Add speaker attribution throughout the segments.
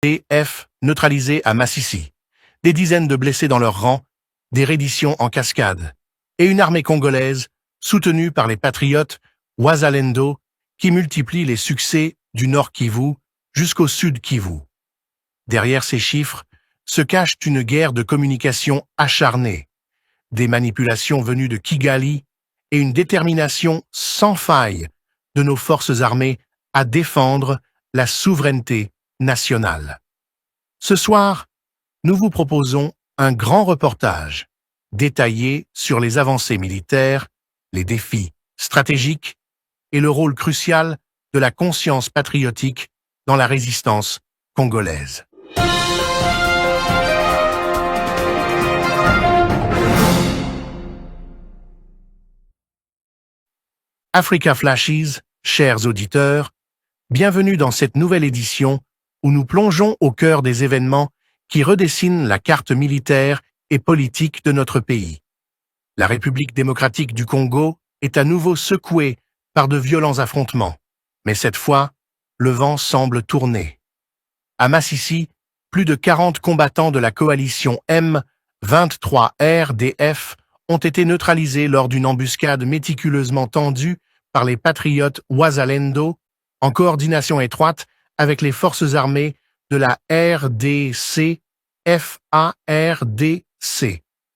Speaker 1: RDF neutralisés à Massissi, des dizaines de blessés dans leurs rangs, des redditions en cascade, et une armée congolaise soutenue par les patriotes Wazalendo qui multiplie les succès du Nord Kivu jusqu'au Sud Kivu. Derrière ces chiffres se cache une guerre de communication acharnée, des manipulations venues de Kigali et une détermination sans faille de nos forces armées à défendre la souveraineté nationale. Ce soir, nous vous proposons un grand reportage détaillé sur les avancées militaires, les défis stratégiques et le rôle crucial de la conscience patriotique dans la résistance congolaise. Africa Flashes, chers auditeurs, bienvenue dans cette nouvelle édition où nous plongeons au cœur des événements qui redessinent la carte militaire et politique de notre pays. La République démocratique du Congo est à nouveau secouée par de violents affrontements, mais cette fois, le vent semble tourner. À Massissi, plus de 40 combattants de la coalition M23 RDF ont été neutralisés lors d'une embuscade méticuleusement tendue par les patriotes Wazalendo, en coordination étroite avec les forces armées de la RDC, FARDC.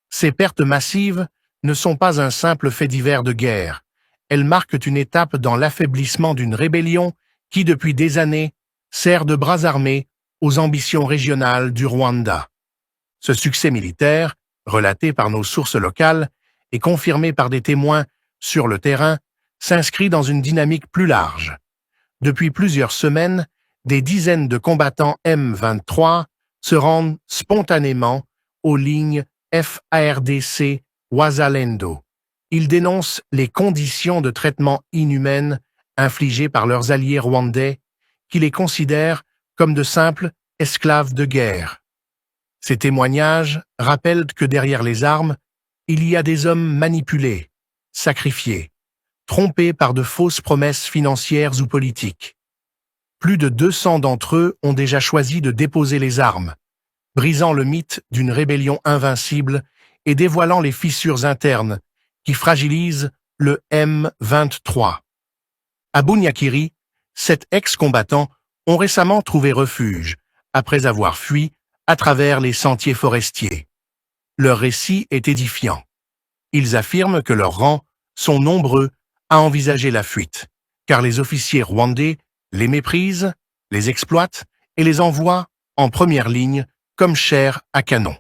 Speaker 1: Ces pertes massives ne sont pas un simple fait divers de guerre. Elles marquent une étape dans l'affaiblissement d'une rébellion qui, depuis des années, sert de bras armés aux ambitions régionales du Rwanda. Ce succès militaire, relaté par nos sources locales et confirmé par des témoins sur le terrain, s'inscrit dans une dynamique plus large. Depuis plusieurs semaines, des dizaines de combattants M23 se rendent spontanément aux lignes FARDC Wazalendo. Ils dénoncent les conditions de traitement inhumaines infligées par leurs alliés rwandais, qui les considèrent comme de simples esclaves de guerre. Ces témoignages rappellent que derrière les armes, il y a des hommes manipulés, sacrifiés, trompés par de fausses promesses financières ou politiques. Plus de 200 d'entre eux ont déjà choisi de déposer les armes, brisant le mythe d'une rébellion invincible et dévoilant les fissures internes qui fragilisent le M23. À Bunyakiri, 7 ex-combattants ont récemment trouvé refuge après avoir fui à travers les sentiers forestiers. Leur récit est édifiant. Ils affirment que leurs rangs sont nombreux à envisager la fuite, car les officiers rwandais les méprisent, les exploitent et les envoient en première ligne comme chair à canon.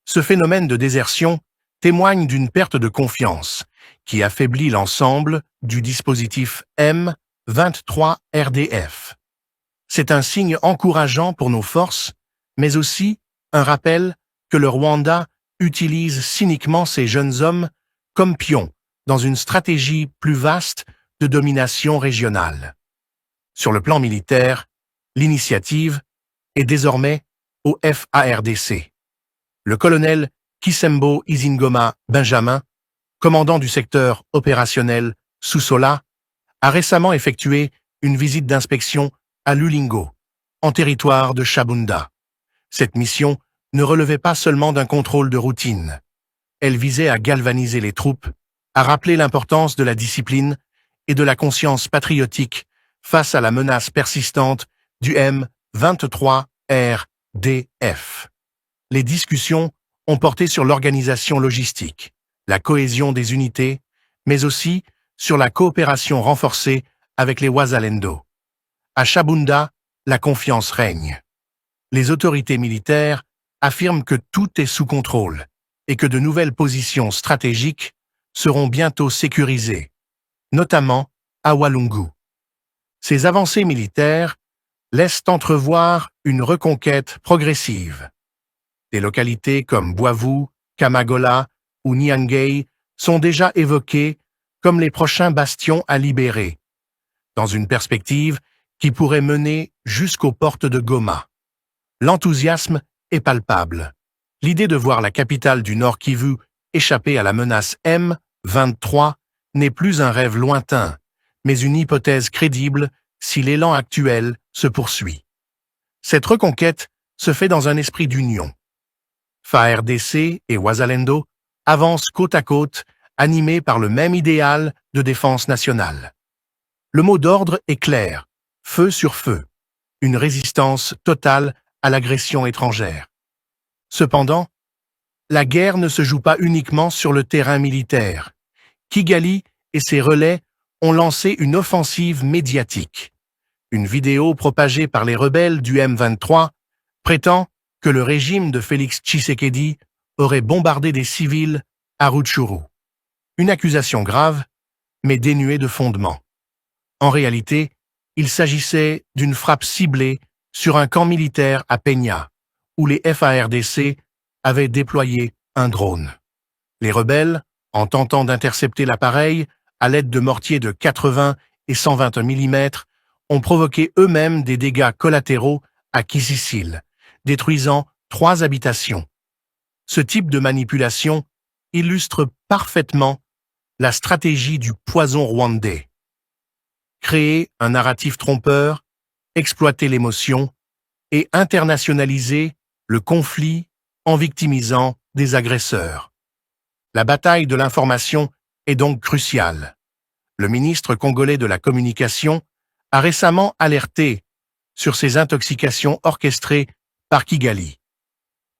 Speaker 1: Ce phénomène de désertion témoigne d'une perte de confiance qui affaiblit l'ensemble du dispositif M23 RDF. C'est un signe encourageant pour nos forces, mais aussi un rappel que le Rwanda utilise cyniquement ces jeunes hommes comme pions dans une stratégie plus vaste de domination régionale. Sur le plan militaire, l'initiative est désormais au FARDC. Le colonel Kisembo Izingoma Benjamin, commandant du secteur opérationnel Soussola, a récemment effectué une visite d'inspection à Lulingo, en territoire de Shabunda. Cette mission ne relevait pas seulement d'un contrôle de routine. Elle visait à galvaniser les troupes, à rappeler l'importance de la discipline et de la conscience patriotique face à la menace persistante du M23 RDF. Les discussions ont porté sur l'organisation logistique, la cohésion des unités, mais aussi sur la coopération renforcée avec les Wazalendo. À Shabunda, la confiance règne. Les autorités militaires affirment que tout est sous contrôle et que de nouvelles positions stratégiques seront bientôt sécurisées, notamment à Walungu. Ces avancées militaires laissent entrevoir une reconquête progressive. Des localités comme Buavu, Kamagola ou Nyangei sont déjà évoquées comme les prochains bastions à libérer, dans une perspective qui pourrait mener jusqu'aux portes de Goma. L'enthousiasme est palpable. L'idée de voir la capitale du Nord Kivu échapper à la menace M23 n'est plus un rêve lointain, mais une hypothèse crédible si l'élan actuel se poursuit. Cette reconquête se fait dans un esprit d'union. FARDC et Wazalendo avancent côte à côte, animés par le même idéal de défense nationale. Le mot d'ordre est clair, feu sur feu, une résistance totale à l'agression étrangère. Cependant, la guerre ne se joue pas uniquement sur le terrain militaire. Kigali et ses relais ont lancé une offensive médiatique. Une vidéo propagée par les rebelles du M23 prétend que le régime de Félix Tshisekedi aurait bombardé des civils à Rutshuru. Une accusation grave, mais dénuée de fondement. En réalité, il s'agissait d'une frappe ciblée sur un camp militaire à Peña, où les FARDC avaient déployé un drone. Les rebelles, en tentant d'intercepter l'appareil à l'aide de mortiers de 80 et 120 mm, ont provoqué eux-mêmes des dégâts collatéraux à Kizissil, détruisant 3 habitations. Ce type de manipulation illustre parfaitement la stratégie du poison rwandais. Créer un narratif trompeur, exploiter l'émotion et internationaliser le conflit en victimisant des agresseurs. La bataille de l'information est donc cruciale. Le ministre congolais de la Communication a récemment alerté sur ces intoxications orchestrées par Kigali.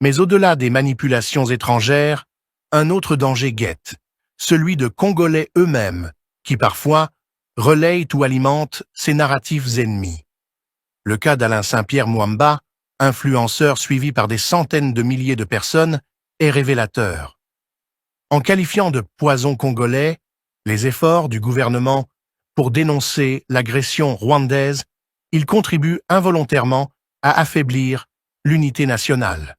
Speaker 1: Mais au-delà des manipulations étrangères, un autre danger guette, celui de Congolais eux-mêmes, qui parfois relayent ou alimentent ces narratifs ennemis. Le cas d'Alain Saint-Pierre Mwamba, influenceur suivi par des centaines de milliers de personnes, est révélateur. En qualifiant de poison congolais les efforts du gouvernement pour dénoncer l'agression rwandaise, il contribue involontairement à affaiblir l'unité nationale.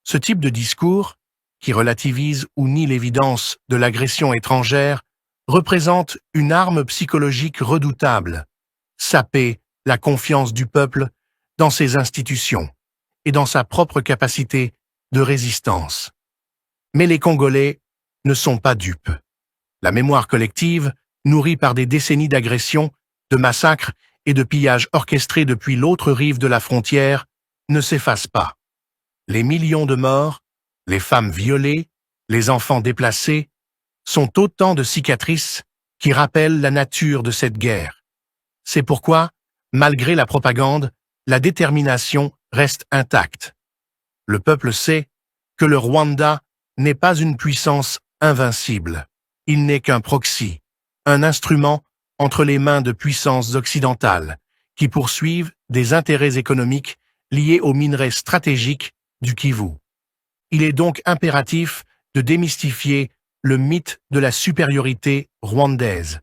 Speaker 1: Ce type de discours, qui relativise ou nie l'évidence de l'agression étrangère, représente une arme psychologique redoutable, saper la confiance du peuple dans ses institutions et dans sa propre capacité de résistance. Mais les Congolais ne sont pas dupes. La mémoire collective, nourrie par des décennies d'agressions, de massacres et de pillages orchestrés depuis l'autre rive de la frontière, ne s'efface pas. Les millions de morts, les femmes violées, les enfants déplacés, sont autant de cicatrices qui rappellent la nature de cette guerre. C'est pourquoi, malgré la propagande, la détermination reste intacte. Le peuple sait que le Rwanda n'est pas une puissance invincible. Il n'est qu'un proxy, un instrument entre les mains de puissances occidentales qui poursuivent des intérêts économiques liés aux minerais stratégiques du Kivu. Il est donc impératif de démystifier le mythe de la supériorité rwandaise.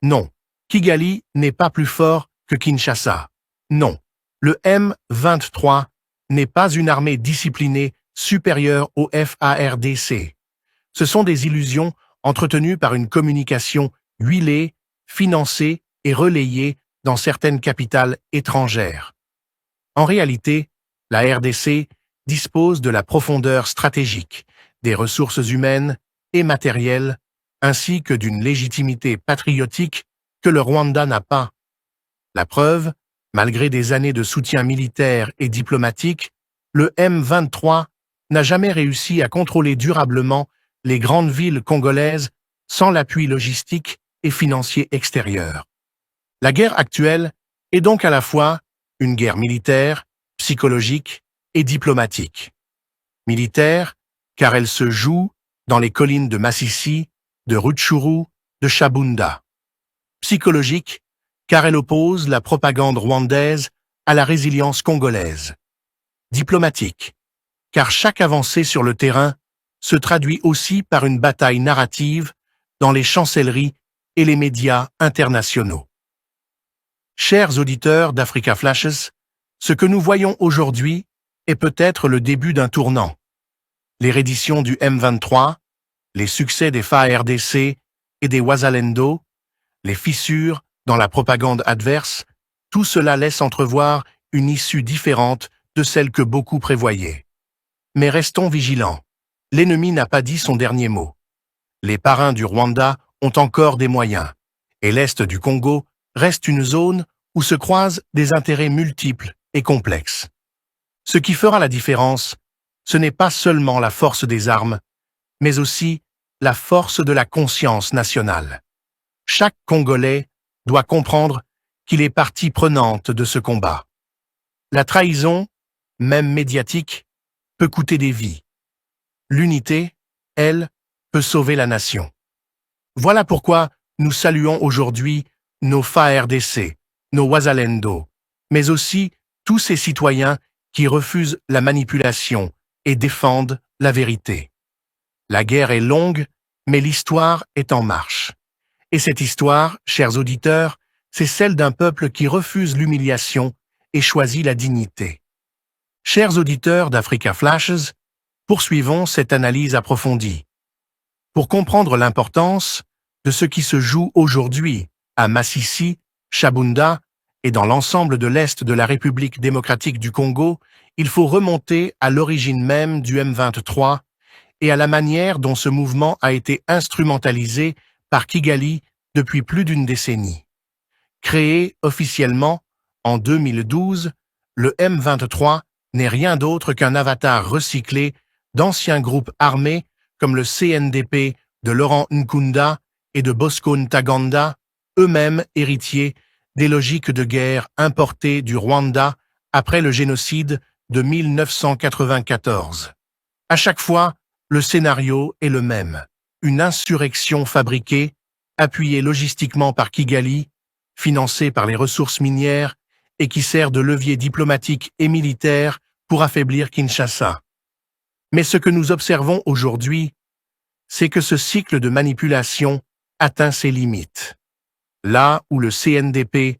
Speaker 1: Non, Kigali n'est pas plus fort que Kinshasa. Non, le M23 n'est pas une armée disciplinée supérieure au FARDC. Ce sont des illusions entretenues par une communication huilée, financée et relayée dans certaines capitales étrangères. En réalité, la RDC dispose de la profondeur stratégique, des ressources humaines et matérielles, ainsi que d'une légitimité patriotique que le Rwanda n'a pas. La preuve, malgré des années de soutien militaire et diplomatique, le M23 n'a jamais réussi à contrôler durablement les grandes villes congolaises sans l'appui logistique et financier extérieur. La guerre actuelle est donc à la fois une guerre militaire, psychologique et diplomatique. Militaire, car elle se joue dans les collines de Masisi, de Rutshuru, de Shabunda. Psychologique, car elle oppose la propagande rwandaise à la résilience congolaise. Diplomatique, car chaque avancée sur le terrain se traduit aussi par une bataille narrative dans les chancelleries et les médias internationaux. Chers auditeurs d'Africa Flashes, ce que nous voyons aujourd'hui est peut-être le début d'un tournant. Les redditions du M23, les succès des FARDC et des Wazalendo, les fissures dans la propagande adverse, tout cela laisse entrevoir une issue différente de celle que beaucoup prévoyaient. Mais restons vigilants. L'ennemi n'a pas dit son dernier mot. Les parrains du Rwanda ont encore des moyens, et l'Est du Congo reste une zone où se croisent des intérêts multiples et complexes. Ce qui fera la différence, ce n'est pas seulement la force des armes, mais aussi la force de la conscience nationale. Chaque Congolais doit comprendre qu'il est partie prenante de ce combat. La trahison, même médiatique, peut coûter des vies. L'unité, elle, peut sauver la nation. Voilà pourquoi nous saluons aujourd'hui nos FARDC, nos Wazalendo, mais aussi tous ces citoyens qui refusent la manipulation et défendent la vérité. La guerre est longue, mais l'histoire est en marche. Et cette histoire, chers auditeurs, c'est celle d'un peuple qui refuse l'humiliation et choisit la dignité. Chers auditeurs d'Africa Flashes, poursuivons cette analyse approfondie. Pour comprendre l'importance de ce qui se joue aujourd'hui à Masisi, Shabunda et dans l'ensemble de l'Est de la République démocratique du Congo, il faut remonter à l'origine même du M23 et à la manière dont ce mouvement a été instrumentalisé par Kigali depuis plus d'une décennie. Créé officiellement en 2012, le M23 n'est rien d'autre qu'un avatar recyclé d'anciens groupes armés comme le CNDP de Laurent Nkunda et de Bosco Ntaganda, eux-mêmes héritiers des logiques de guerre importées du Rwanda après le génocide de 1994. À chaque fois, le scénario est le même. Une insurrection fabriquée, appuyée logistiquement par Kigali, financée par les ressources minières et qui sert de levier diplomatique et militaire pour affaiblir Kinshasa. Mais ce que nous observons aujourd'hui, c'est que ce cycle de manipulation atteint ses limites. Là où le CNDP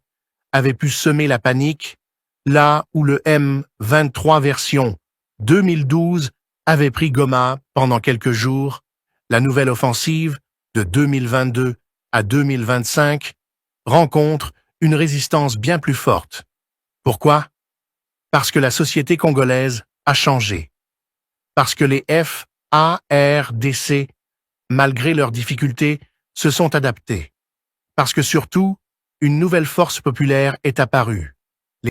Speaker 1: avait pu semer la panique, là où le M23 version 2012 avait pris Goma pendant quelques jours, la nouvelle offensive de 2022 à 2025 rencontre une résistance bien plus forte. Pourquoi? Parce que la société congolaise a changé. Parce que les FARDC, malgré leurs difficultés, se sont adaptés. Parce que surtout, une nouvelle force populaire est apparue.